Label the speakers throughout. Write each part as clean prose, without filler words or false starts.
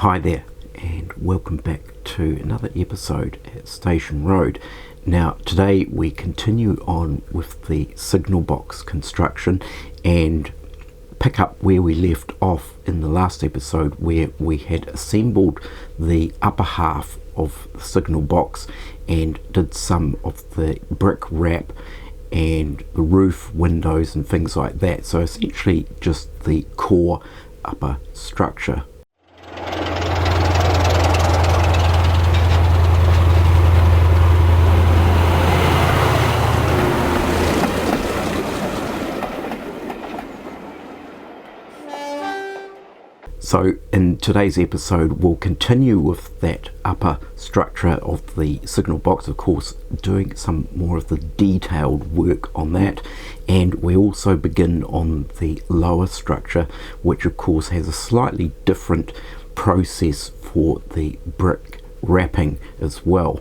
Speaker 1: Hi there, and welcome back to another episode at Station Road. Now, today we continue on with the signal box construction and pick up where we left off in the last episode, where we had assembled the upper half of the signal box and did some of the brick wrap and the roof, windows and things like that. So essentially just the core upper structure. So in today's episode we'll continue with that upper structure of the signal box, of course doing some more of the detailed work on that, and we also begin on the lower structure, which of course has a slightly different process for the brick wrapping as well.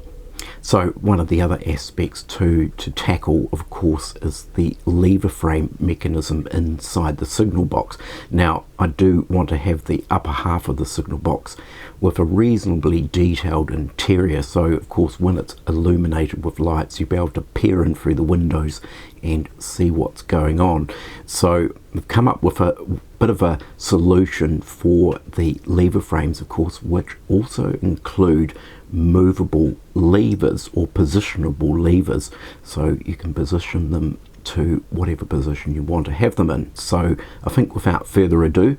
Speaker 1: So one of the other aspects to tackle, of course, is the lever frame mechanism inside the signal box. Now, I do want to have the upper half of the signal box with a reasonably detailed interior, so of course when it's illuminated with lights you'll be able to peer in through the windows and see what's going on. So we've come up with a bit of a solution for the lever frames, of course, which also include movable levers or positionable levers, so you can position them to whatever position you want to have them in. So I think without further ado,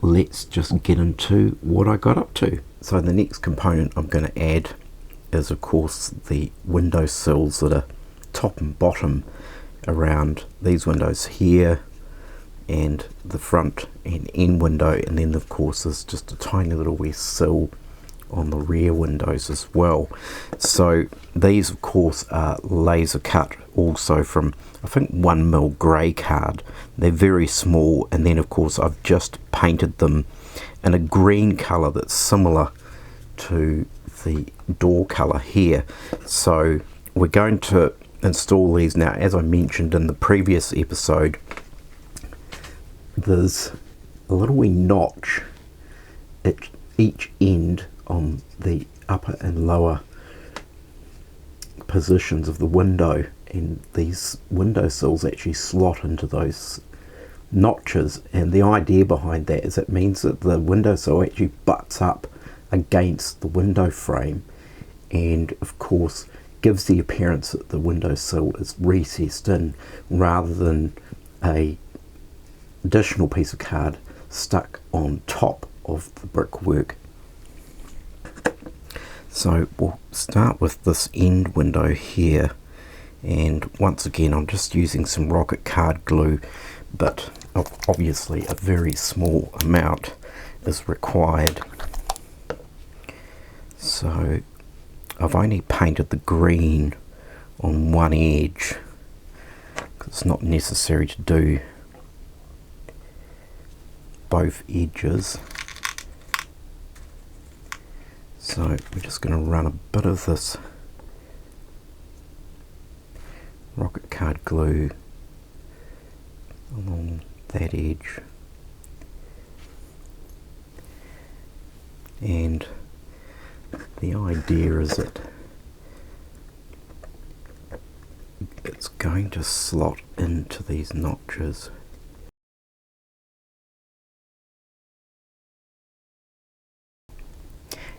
Speaker 1: let's just get into what I got up to. So the next component I'm going to add is of course the window sills that are top and bottom around these windows here and the front and end window, and then of course there's just a tiny little west sill on the rear windows as well. So these of course are laser cut also from I think 1mm grey card. They're very small, and then of course I've just painted them in a green colour that's similar to the door colour here. So we're going to install these now. As I mentioned in the previous episode, there's a little wee notch at each end on the upper and lower positions of the window, and these window sills actually slot into those notches, and the idea behind that is it means that the window sill actually butts up against the window frame, and of course gives the appearance that the window sill is recessed in rather than a additional piece of card stuck on top of the brickwork. So we'll start with this end window here, and once again I'm just using some rocket card glue, but obviously a very small amount is required. So I've only painted the green on one edge because it's not necessary to do both edges. So we're just going to run a bit of this rocket card glue along that edge, and the idea is that it's going to slot into these notches.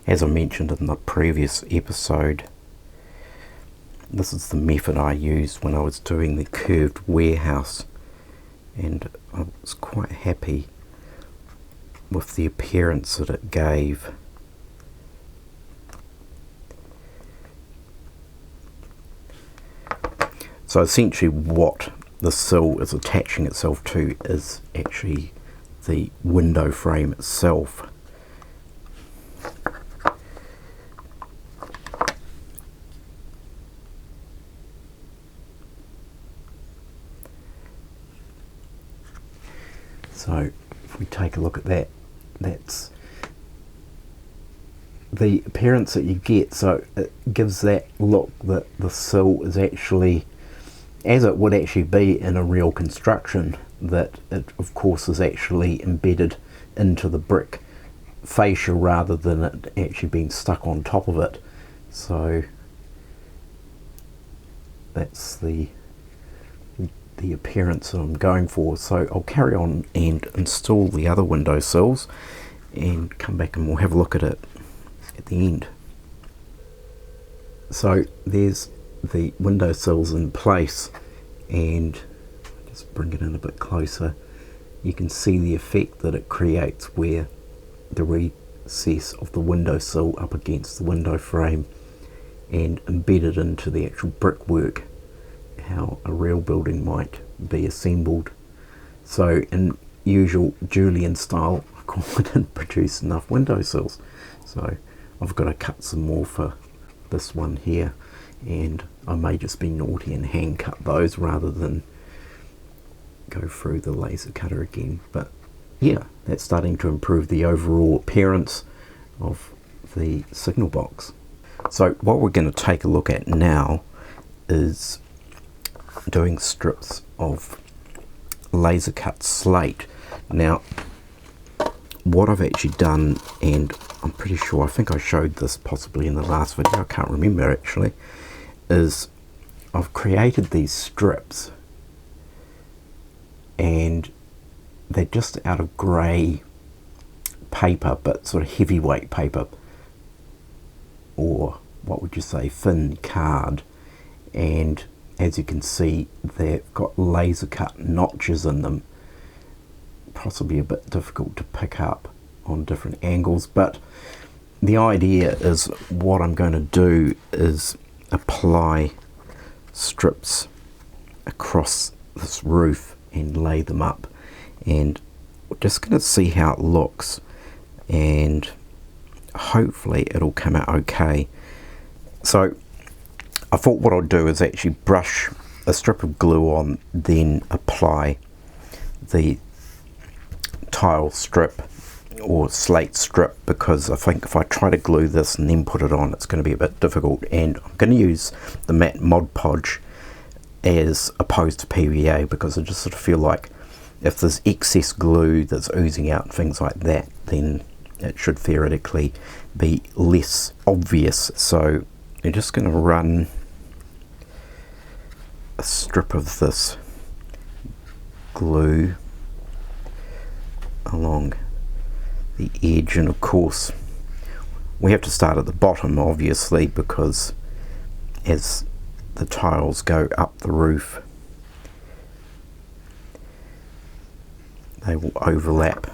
Speaker 1: As I mentioned in the previous episode, this is the method I used when I was doing the curved warehouse, and I was quite happy with the appearance that it gave. So essentially what the sill is attaching itself to is actually the window frame itself. So if we take a look at that, that's the appearance that you get. So it gives that look that the sill is actually, as it would actually be in a real construction, that it of course is actually embedded into the brick fascia rather than it actually being stuck on top of it. So that's the appearance that I'm going for. So I'll carry on and install the other windowsills and come back and we'll have a look at it at the end. So there's the windowsills in place, and just bring it in a bit closer. You can see the effect that it creates where the recess of the windowsill up against the window frame and embedded into the actual brickwork, how a real building might be assembled. So in usual Julian style, I didn't produce enough windowsills, so I've got to cut some more for this one here, and I may just be naughty and hand cut those rather than go through the laser cutter again. But yeah, that's starting to improve the overall appearance of the signal box. So what we're going to take a look at now is doing strips of laser cut slate. Now what I've actually done, and I'm pretty sure, I think I showed this possibly in the last video, I can't remember actually, is I've created these strips and they're just out of grey paper, but sort of heavyweight paper, or what would you say, thin card, and as you can see they've got laser cut notches in them, possibly a bit difficult to pick up on different angles, but the idea is what I'm going to do is apply strips across this roof and lay them up, and we're just going to see how it looks, and hopefully it'll come out okay. So I thought what I'll do is actually brush a strip of glue on, then apply the tile strip or slate strip, because I think if I try to glue this and then put it on, it's going to be a bit difficult, and I'm going to use the matte Mod Podge as opposed to PVA, because I just sort of feel like if there's excess glue that's oozing out, things like that, then it should theoretically be less obvious. So I'm just going to run a strip of this glue along the edge, and of course we have to start at the bottom obviously, because as the tiles go up the roof they will overlap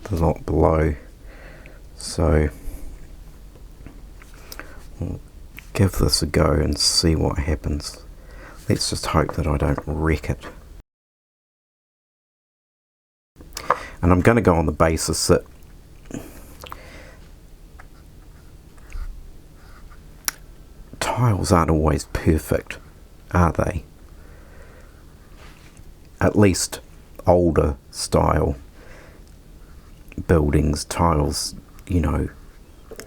Speaker 1: the lot below. So we'll give this a go and see what happens. Let's just hope that I don't wreck it. And I'm going to go on the basis that tiles aren't always perfect, are they? At least older style buildings, tiles, you know,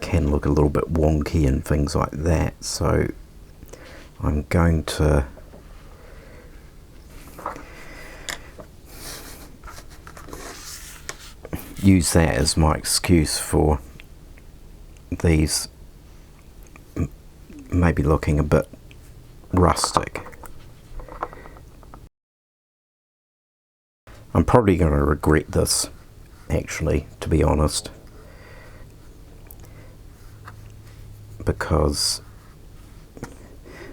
Speaker 1: can look a little bit wonky and things like that. So I'm going to use that as my excuse for these maybe looking a bit rustic. I'm probably going to regret this, actually, to be honest, because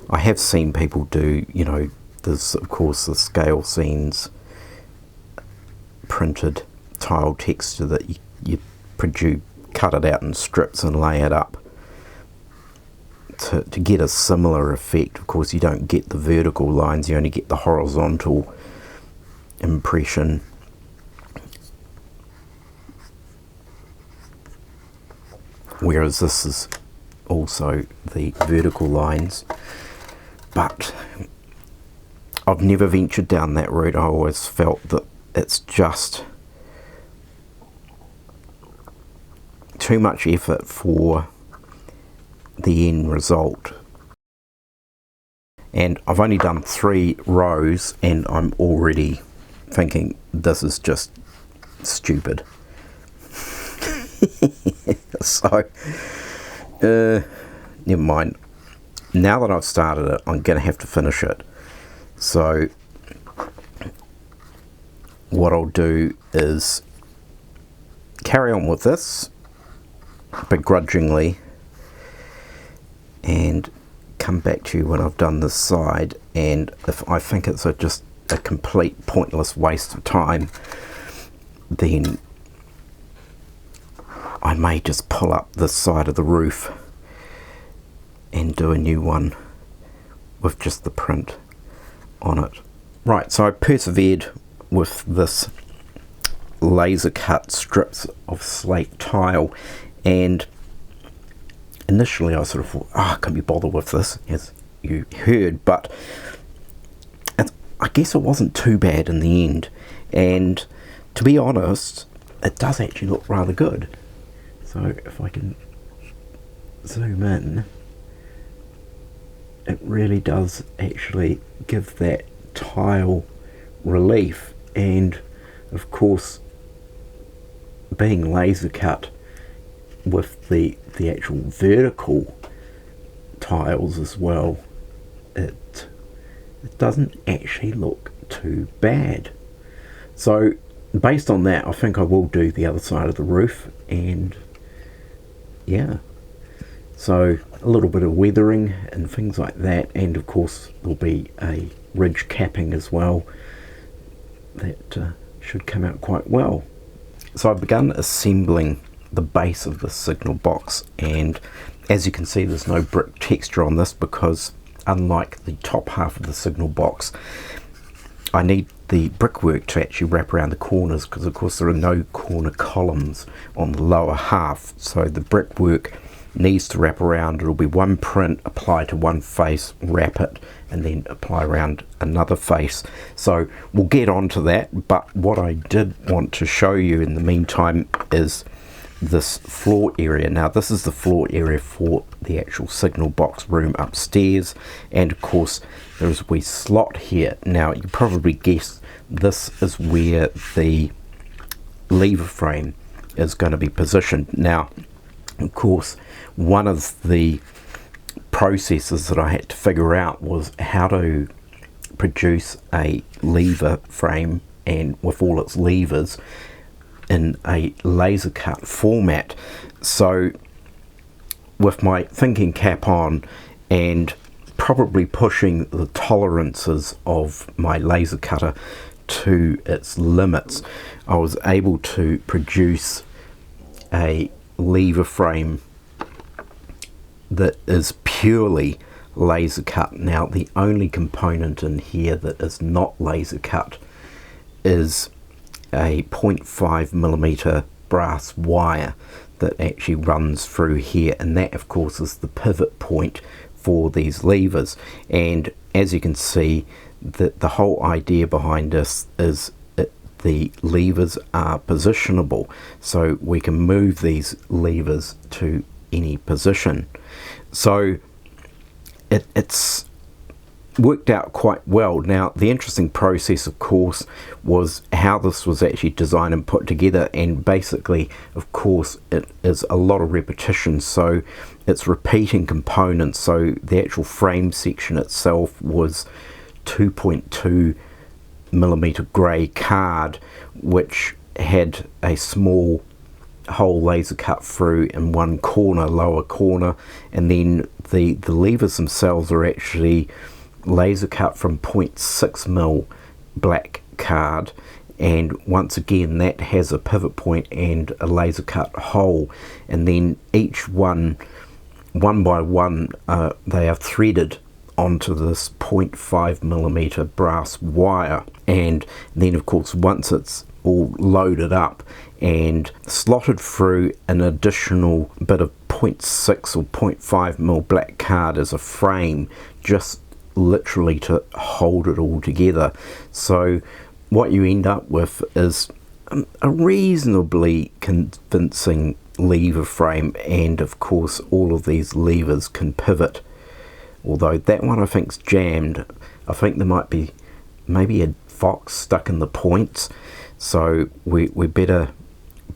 Speaker 1: I have seen people do, you know, there's of course the scale scenes printed tile texture that you produce, cut it out in strips and lay it up to get a similar effect. Of course you don't get the vertical lines, you only get the horizontal impression. Whereas this is also the vertical lines. But I've never ventured down that route. I always felt that it's just too much effort for the end result. And I've only done 3 rows and I'm already thinking this is just stupid. So, never mind. Now that I've started it, I'm going to have to finish it. So, what I'll do is carry on with this begrudgingly and come back to you when I've done this side, and if I think it's just a complete pointless waste of time, then I may just pull up this side of the roof and do a new one with just the print on it. Right, so I persevered with this laser cut strips of slate tile, and initially I sort of thought, I can't be bothered with this, as you heard, but I guess it wasn't too bad in the end, and to be honest, it does actually look rather good. So if I can zoom in, it really does actually give that tile relief, and of course being laser cut with the actual vertical tiles as well, it doesn't actually look too bad. So based on that, I think I will do the other side of the roof, and yeah, so a little bit of weathering and things like that, and of course there'll be a ridge capping as well that should come out quite well. So I've begun assembling the base of the signal box, and as you can see, there's no brick texture on this because unlike the top half of the signal box, I need the brickwork to actually wrap around the corners, because of course there are no corner columns on the lower half, so the brickwork needs to wrap around. It'll be one print, apply to one face, wrap it, and then apply around another face. So we'll get onto that, but what I did want to show you in the meantime is this floor area. Now this is the floor area for the actual signal box room upstairs, and of course there's a wee slot here. Now you probably guessed this is where the lever frame is going to be positioned. Now of course one of the processes that I had to figure out was how to produce a lever frame and with all its levers in a laser cut format. So with my thinking cap on and probably pushing the tolerances of my laser cutter to its limits, I was able to produce a lever frame that is purely laser cut. Now the only component in here that is not laser cut is a 0.5 millimeter brass wire that actually runs through here, and that of course is the pivot point for these levers. And as you can see, that the whole idea behind this is the levers are positionable, so we can move these levers to any position. So it's worked out quite well. Now the interesting process of course was how this was actually designed and put together, and basically of course it is a lot of repetition, so it's repeating components. So the actual frame section itself was 2.2 millimeter grey card, which had a small hole laser cut through in one corner, lower corner, and then the levers themselves are actually laser cut from 0.6 mil black card, and once again that has a pivot point and a laser cut hole, and then each one by one they are threaded onto this 0.5 millimeter brass wire, and then of course once it's all loaded up and slotted through an additional bit of 0.6 or 0.5 mil black card as a frame, just literally to hold it all together. So what you end up with is a reasonably convincing lever frame, and of course all of these levers can pivot, although that one I think's jammed. I think there might be maybe a fox stuck in the points, so we better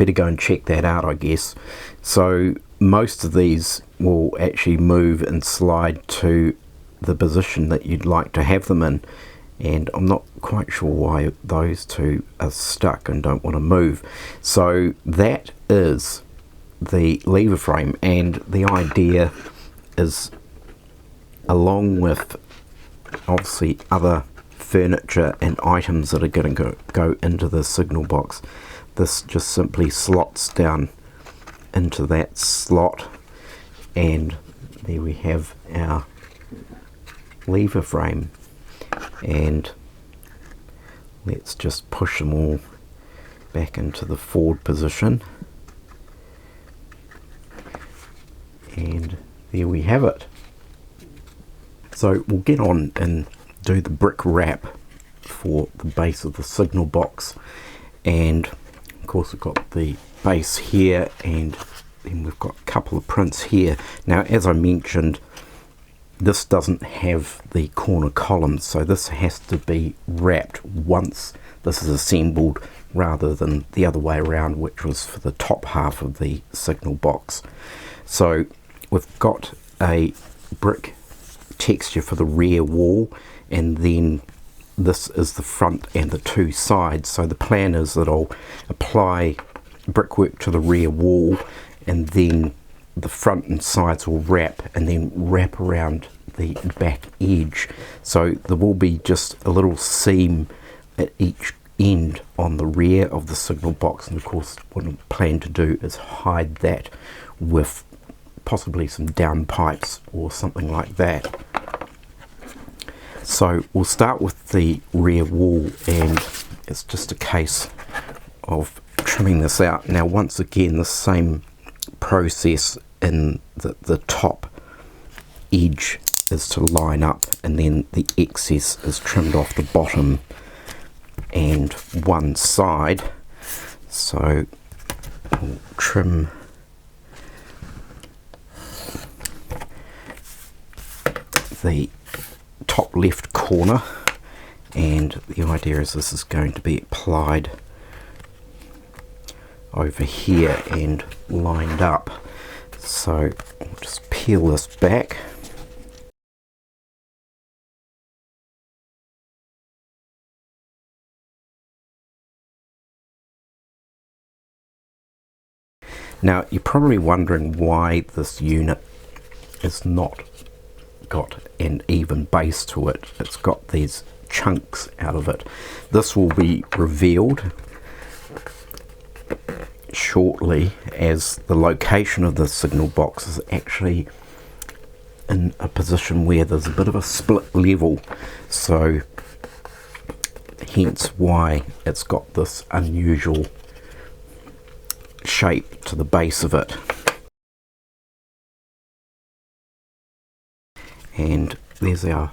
Speaker 1: better go and check that out, I guess. So most of these will actually move and slide to the position that you'd like to have them in, and I'm not quite sure why those two are stuck and don't want to move. So that is the lever frame, and the idea is, along with obviously other furniture and items that are going to go into the signal box, this just simply slots down into that slot, and there we have our lever frame. And let's just push them all back into the forward position, and there we have it. So we'll get on and do the brick wrap for the base of the signal box, and of course we've got the base here, and then we've got a couple of prints here. Now, as I mentioned, this doesn't have the corner columns, so this has to be wrapped once this is assembled, rather than the other way around, which was for the top half of the signal box. So we've got a brick texture for the rear wall, and then this is the front and the two sides. So the plan is that I'll apply brickwork to the rear wall, and then the front and sides will wrap, and then wrap around the back edge. So there will be just a little seam at each end on the rear of the signal box, and of course what I plan to do is hide that with possibly some down pipes or something like that. So we'll start with the rear wall, and it's just a case of trimming this out. Now, once again, the same process in the top edge is to line up, and then the excess is trimmed off the bottom and one side. So we'll trim the top left corner, and the idea is this is going to be applied over here and lined up. So I'll just peel this back. Now, you're probably wondering why this unit is not got an even base to it. It's got these chunks out of it. This will be revealed shortly, as the location of the signal box is actually in a position where there's a bit of a split level, so hence why it's got this unusual shape to the base of it. And there's our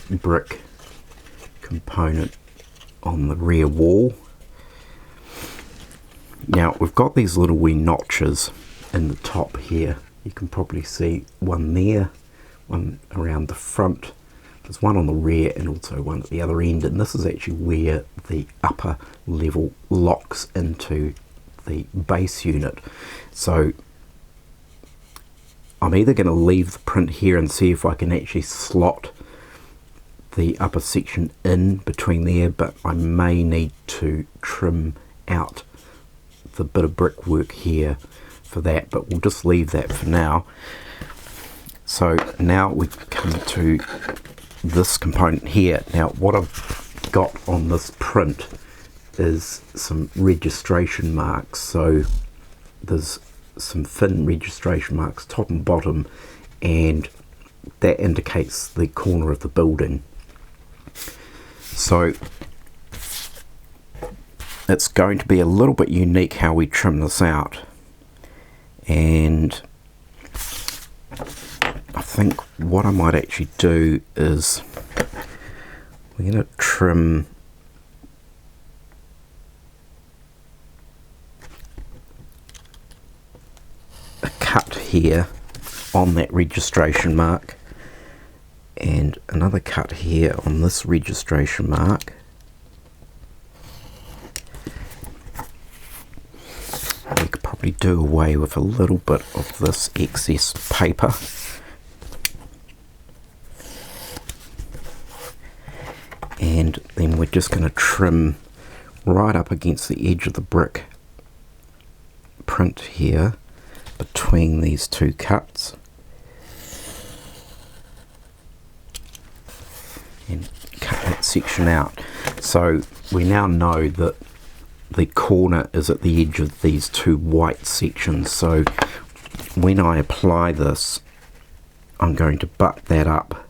Speaker 1: brick component on the rear wall. Now, we've got these little wee notches in the top here. You can probably see one there, one around the front. There's one on the rear and also one at the other end, and this is actually where the upper level locks into the base unit. So I'm either going to leave the print here and see if I can actually slot the upper section in between there, but I may need to trim out the bit of brickwork here for that, but we'll just leave that for now. So now we come to this component here. Now, what I've got on this print is some registration marks. So there's some thin registration marks top and bottom, and that indicates the corner of the building. So it's going to be a little bit unique how we trim this out, and I think what I might actually do is we're going to trim a cut here on that registration mark, and another cut here on this registration mark, do away with a little bit of this excess paper. And then we're just going to trim right up against the edge of the brick print here between these two cuts. And cut that section out. So we now know that the corner is at the edge of these two white sections. So when I apply this, I'm going to butt that up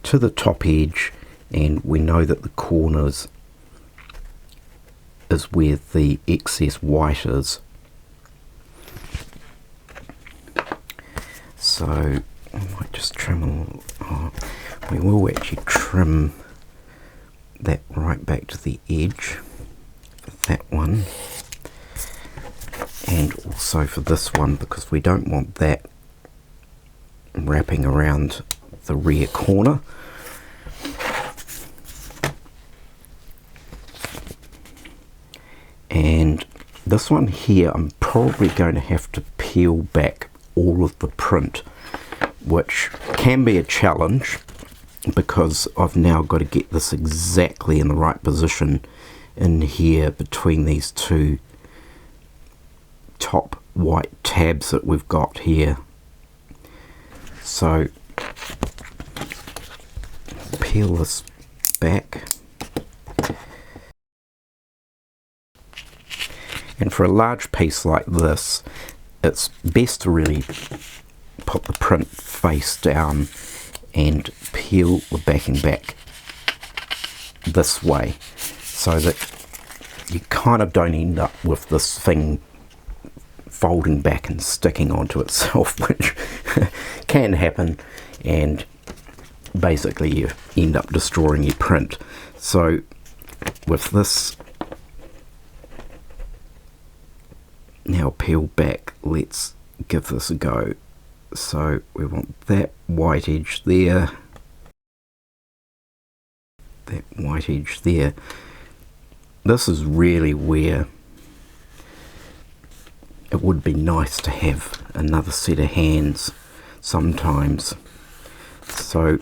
Speaker 1: to the top edge, and we know that the corners is where the excess white is. So I might just trim a little. We will actually trim that right back to the edge for that one, and also for this one, because we don't want that wrapping around the rear corner. And this one here, I'm probably going to have to peel back all of the print, which can be a challenge because I've now got to get this exactly in the right position in here between these two top white tabs that we've got here. So peel this back. And for a large piece like this, it's best to really put the print face down and peel the backing back this way, so that you kind of don't end up with this thing folding back and sticking onto itself, which can happen, and basically you end up destroying your print. So with this now peeled back, let's give this a go. So we want that white edge there, that white edge there. This is really where it would be nice to have another set of hands sometimes. So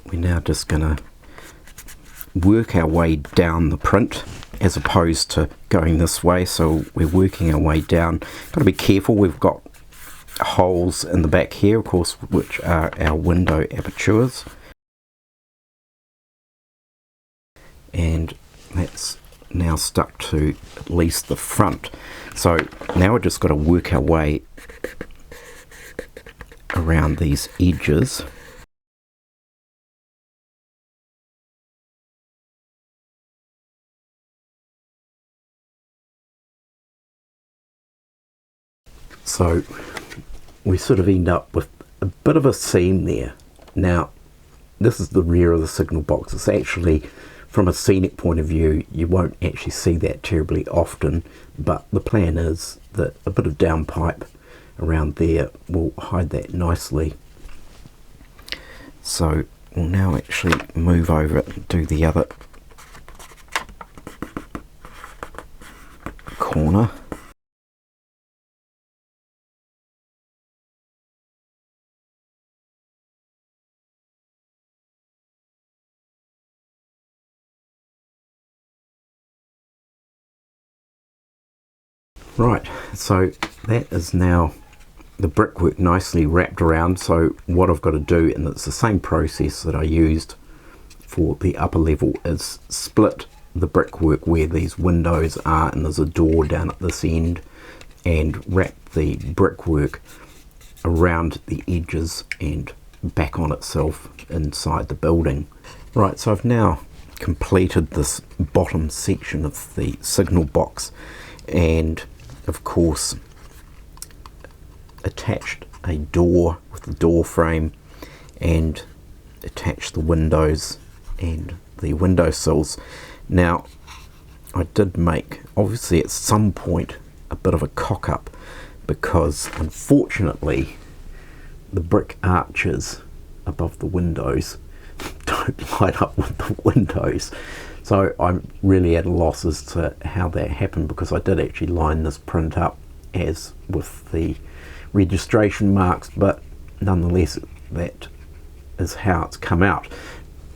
Speaker 1: we're now just going to work our way down the print as opposed to going this way. So we're working our way down. Got to be careful, we've got holes in the back here, of course, which are our window apertures, and that's now stuck to at least the front. So now we've just got to work our way around these edges. So we sort of end up with a bit of a seam there. Now this is the rear of the signal box. It's actually, from a scenic point of view, you won't actually see that terribly often, but the plan is that a bit of downpipe around there will hide that nicely. So we'll now actually move over it and do the other corner. Right, so that is now the brickwork nicely wrapped around. So what I've got to do, and it's the same process that I used for the upper level, is split the brickwork where these windows are, and there's a door down at this end, and wrap the brickwork around the edges and back on itself inside the building. Right, so I've now completed this bottom section of the signal box, and of course attached a door with the door frame, and attached the windows and the windowsills. Now I did make, obviously at some point, a bit of a cock up, because unfortunately the brick arches above the windows don't line up with the windows. So I'm really at a loss as to how that happened, because I did actually line this print up as with the registration marks, but nonetheless that is how it's come out.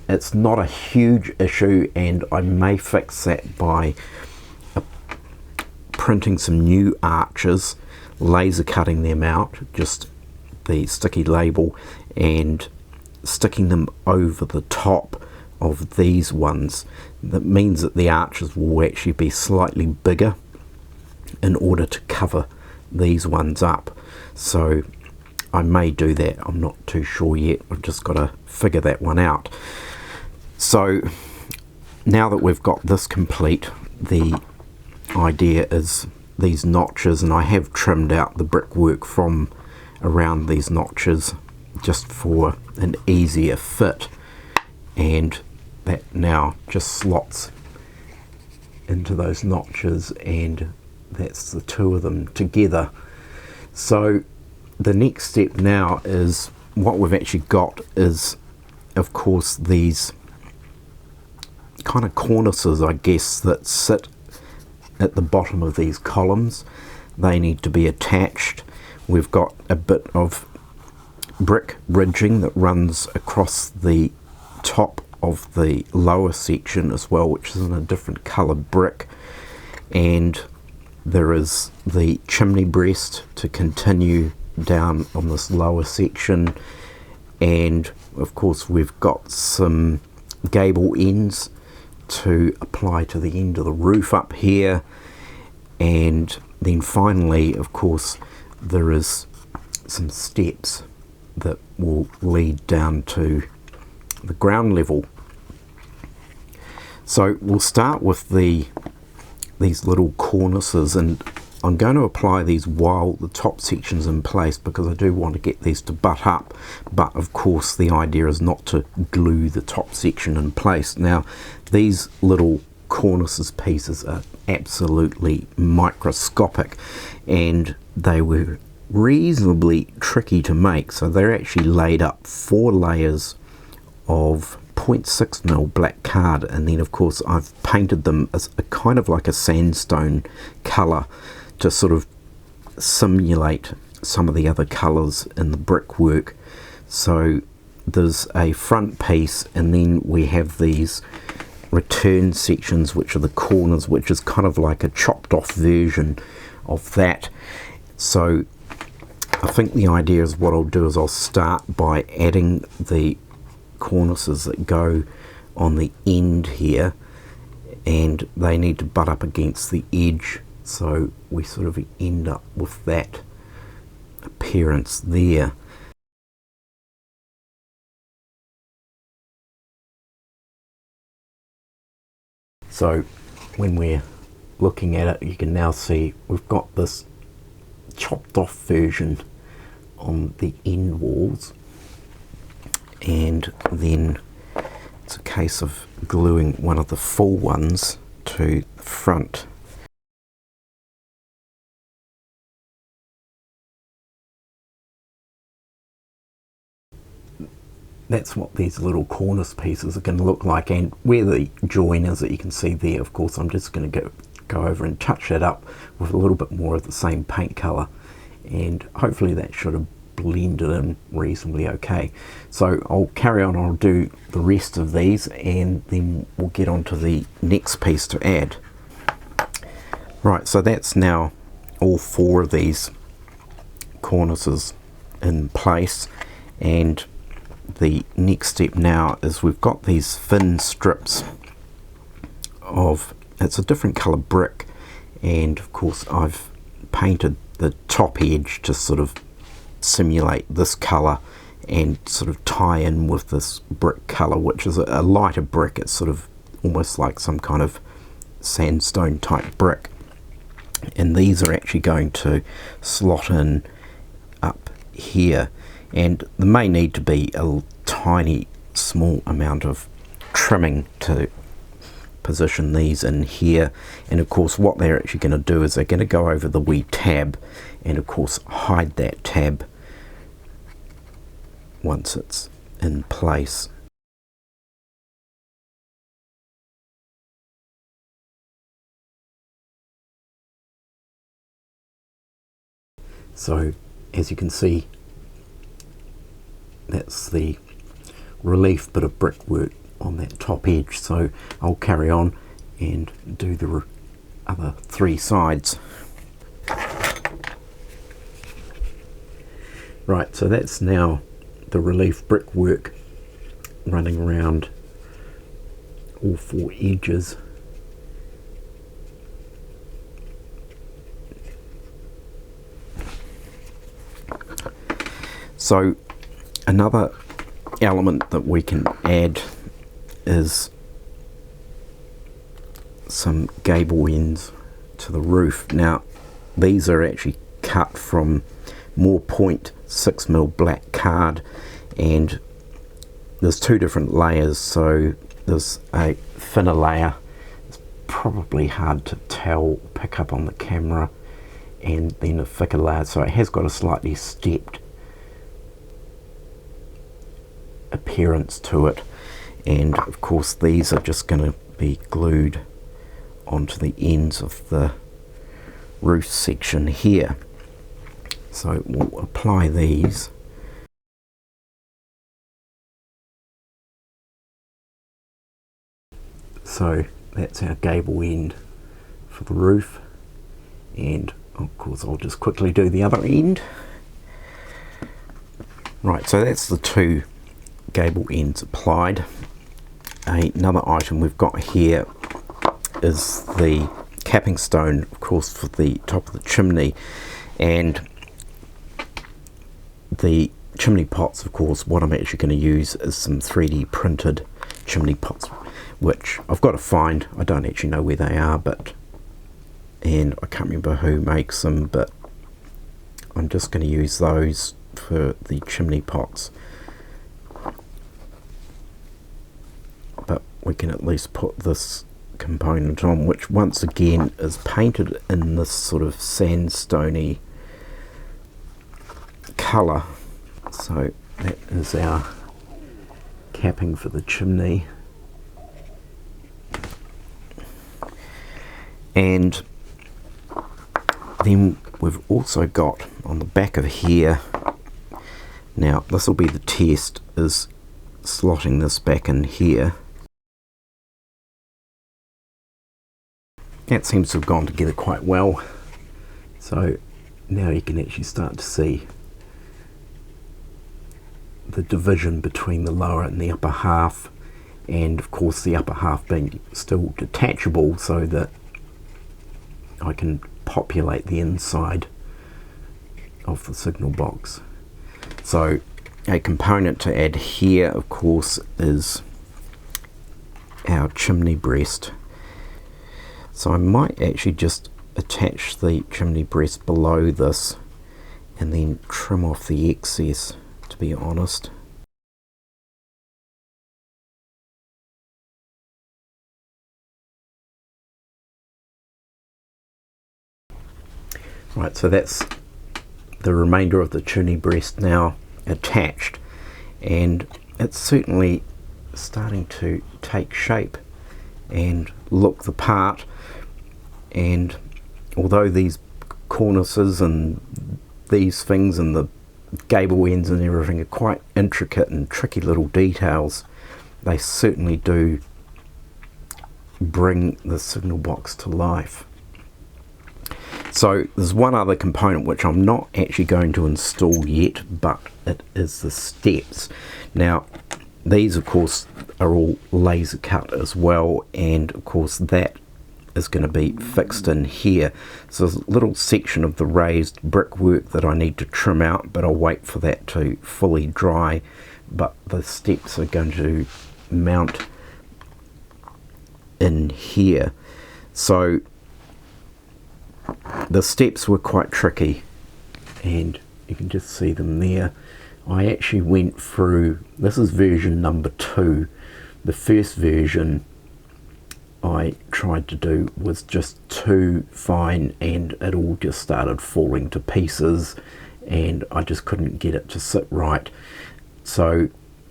Speaker 1: It's not a huge issue, and I may fix that by printing some new arches, laser cutting them out, just the sticky label, and sticking them over the top of these ones. That means that the arches will actually be slightly bigger in order to cover these ones up. So I may do that, I'm not too sure yet. I've just got to figure that one out. So now that we've got this complete, the idea is these notches, and I have trimmed out the brickwork from around these notches just for an easier fit, and that now just slots into those notches, and that's the two of them together. So the next step now is, what we've actually got is, of course, these kind of cornices, I guess, that sit at the bottom of these columns. They need to be attached. We've got a bit of brick ridging that runs across the top of the lower section as well, which is in a different colour brick, and there is the chimney breast to continue down on this lower section, and of course we've got some gable ends to apply to the end of the roof up here, and then finally, of course, there is some steps that will lead down to the ground level. So we'll start with these little cornices, and I'm going to apply these while the top section's in place, because I do want to get these to butt up, but of course the idea is not to glue the top section in place. Now these little cornices pieces are absolutely microscopic, and they were reasonably tricky to make. So they're actually laid up 4 layers of 0.6mm black card, and then of course I've painted them as a kind of like a sandstone colour to sort of simulate some of the other colours in the brickwork. So there's a front piece, and then we have these return sections, which are the corners, which is kind of like a chopped off version of that. So I think the idea is, what I'll do is I'll start by adding the cornices that go on the end here, and they need to butt up against the edge, so we sort of end up with that appearance there. So when we're looking at it, you can now see we've got this chopped off version on the end walls, and then it's a case of gluing one of the full ones to the front. That's what these little cornice pieces are going to look like, and where the join is that you can see there, of course I'm just going to go over and touch that up with a little bit more of the same paint colour, and hopefully that should have blended in reasonably okay. So I'll carry on, I'll do the rest of these, and then we'll get on to the next piece to add. Right, so that's now all 4 of these cornices in place, and the next step now is we've got these thin strips of, it's a different colour brick, and of course I've painted the top edge to sort of simulate this colour and sort of tie in with this brick colour, which is a lighter brick. It's sort of almost like some kind of sandstone type brick, and these are actually going to slot in up here, and there may need to be a tiny small amount of trimming to position these in here. And of course what they're actually going to do is they're going to go over the wee tab and of course hide that tab once it's in place. So as you can see, that's the relief bit of brickwork on that top edge. So I'll carry on and do the other three sides. Right, so that's now the relief brickwork running around all four edges. So another element that we can add is some gable ends to the roof. Now these are actually cut from Moore Point 6mm black card, and there's two different layers. So there's a thinner layer, it's probably hard to pick up on the camera, and then a thicker layer, so it has got a slightly stepped appearance to it. And of course these are just going to be glued onto the ends of the roof section here. So we'll apply these. So that's our gable end for the roof, and of course I'll just quickly do the other end. Right, so that's the two gable ends applied. Another item we've got here is the capping stone, of course, for the top of the chimney, and the chimney pots. Of course, what I'm actually going to use is some 3D printed chimney pots, which I've got to find. I don't actually know where they are, and I can't remember who makes them, but I'm just going to use those for the chimney pots. But we can at least put this component on, which once again is painted in this sort of sandstony colour. So that is our capping for the chimney. And then we've also got on the back of here, now this will be the test, is slotting this back in here. That seems to have gone together quite well. So now you can actually start to see the division between the lower and the upper half, and of course the upper half being still detachable so that I can populate the inside of the signal box. So a component to add here, of course, is our chimney breast. So I might actually just attach the chimney breast below this and then trim off the excess, to be honest. Right, so that's the remainder of the chimney breast now attached, and it's certainly starting to take shape and look the part. And although these cornices and these things and the gable ends and everything are quite intricate and tricky little details, they certainly do bring the signal box to life. So there's one other component which I'm not actually going to install yet, but it is the steps. Now these of course are all laser cut as well, and of course that is going to be fixed in here. So there's a little section of the raised brickwork that I need to trim out, but I'll wait for that to fully dry. But the steps are going to mount in here. So the steps were quite tricky, and you can just see them there. I actually went through, this is version number 2. The first version I tried to do was just too fine, and it all just started falling to pieces, and I just couldn't get it to sit right. So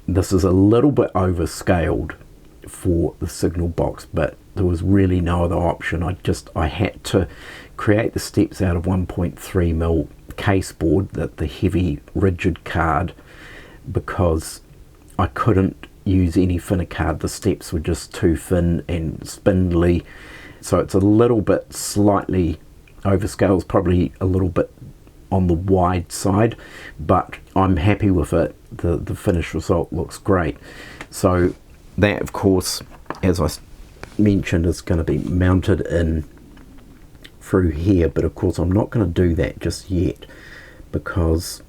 Speaker 1: this is a little bit overscaled for the signal box, but there was really no other option. I had to create the steps out of 1.3mm case board, the heavy rigid card, because I couldn't use any thinner card. The steps were just too thin and spindly, so it's a little bit slightly overscales, probably a little bit on the wide side, but I'm happy with it. The finished result looks great. So that, of course, as I mentioned, is going to be mounted in through here, but of course I'm not going to do that just yet, because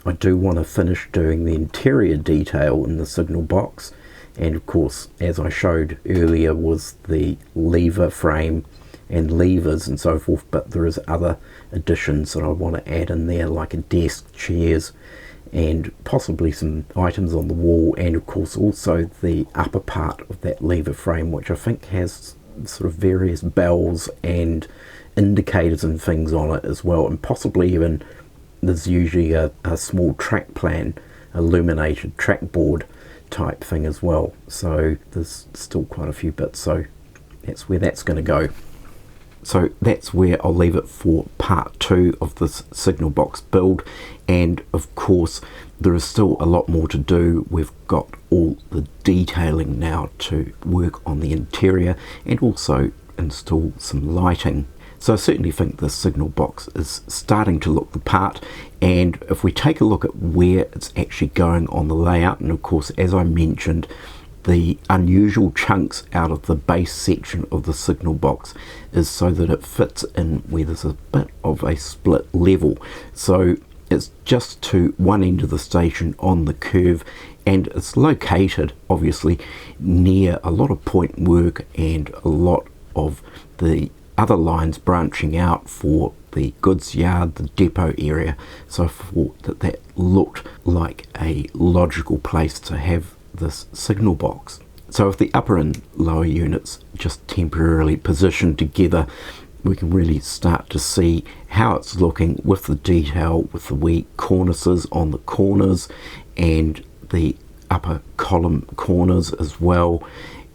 Speaker 1: I do want to finish doing the interior detail in the signal box, and of course, as I showed earlier, was the lever frame and levers and so forth, but there is other additions that I want to add in there, like a desk, chairs, and possibly some items on the wall, and of course also the upper part of that lever frame, which I think has sort of various bells and indicators and things on it as well, and possibly even there's usually a small track plan, illuminated trackboard type thing as well. So there's still quite a few bits, so that's where that's going to go. So that's where I'll leave it for part 2 of this signal box build, and of course there is still a lot more to do. We've got all the detailing now to work on the interior and also install some lighting. So I certainly think this signal box is starting to look the part, and if we take a look at where it's actually going on the layout, and of course, as I mentioned, the unusual chunks out of the base section of the signal box is so that it fits in where there's a bit of a split level. So it's just to one end of the station on the curve, and it's located obviously near a lot of point work and a lot of the other lines branching out for the goods yard, the depot area. So I thought that that looked like a logical place to have this signal box. So if the upper and lower units just temporarily positioned together, we can really start to see how it's looking with the detail, with the wee cornices on the corners and the upper column corners as well,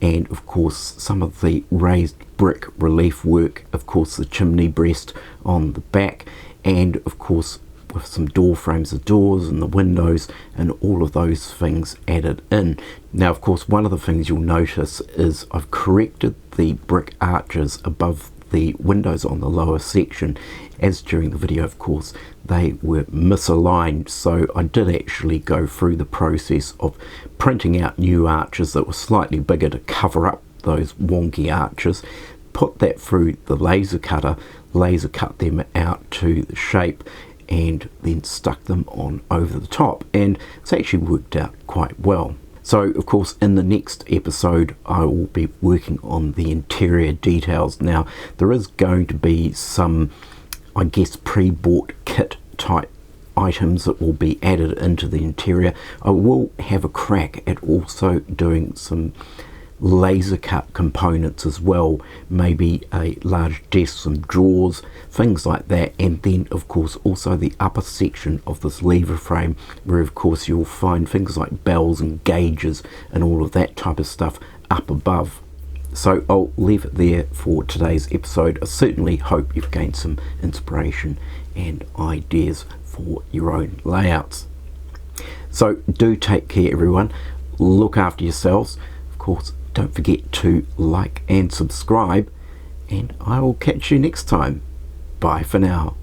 Speaker 1: and of course some of the raised brick relief work, of course the chimney breast on the back, and of course with some door frames, the doors and the windows and all of those things added in. Now of course one of the things you'll notice is I've corrected the brick arches above the windows on the lower section, as during the video of course they were misaligned, so I did actually go through the process of printing out new arches that were slightly bigger to cover up those wonky arches, put that through the laser cutter, laser cut them out to the shape, and then stuck them on over the top, and it's actually worked out quite well. So of course in the next episode I will be working on the interior details. Now there is going to be some, I guess, pre-bought kit type items that will be added into the interior. I will have a crack at also doing some laser cut components as well, maybe a large desk, some drawers, things like that, and then of course also the upper section of this lever frame, where of course you'll find things like bells and gauges and all of that type of stuff up above. So I'll leave it there for today's episode. I certainly hope you've gained some inspiration and ideas for your own layouts. So do take care everyone, look after yourselves, of course don't forget to like and subscribe, and I will catch you next time. Bye for now.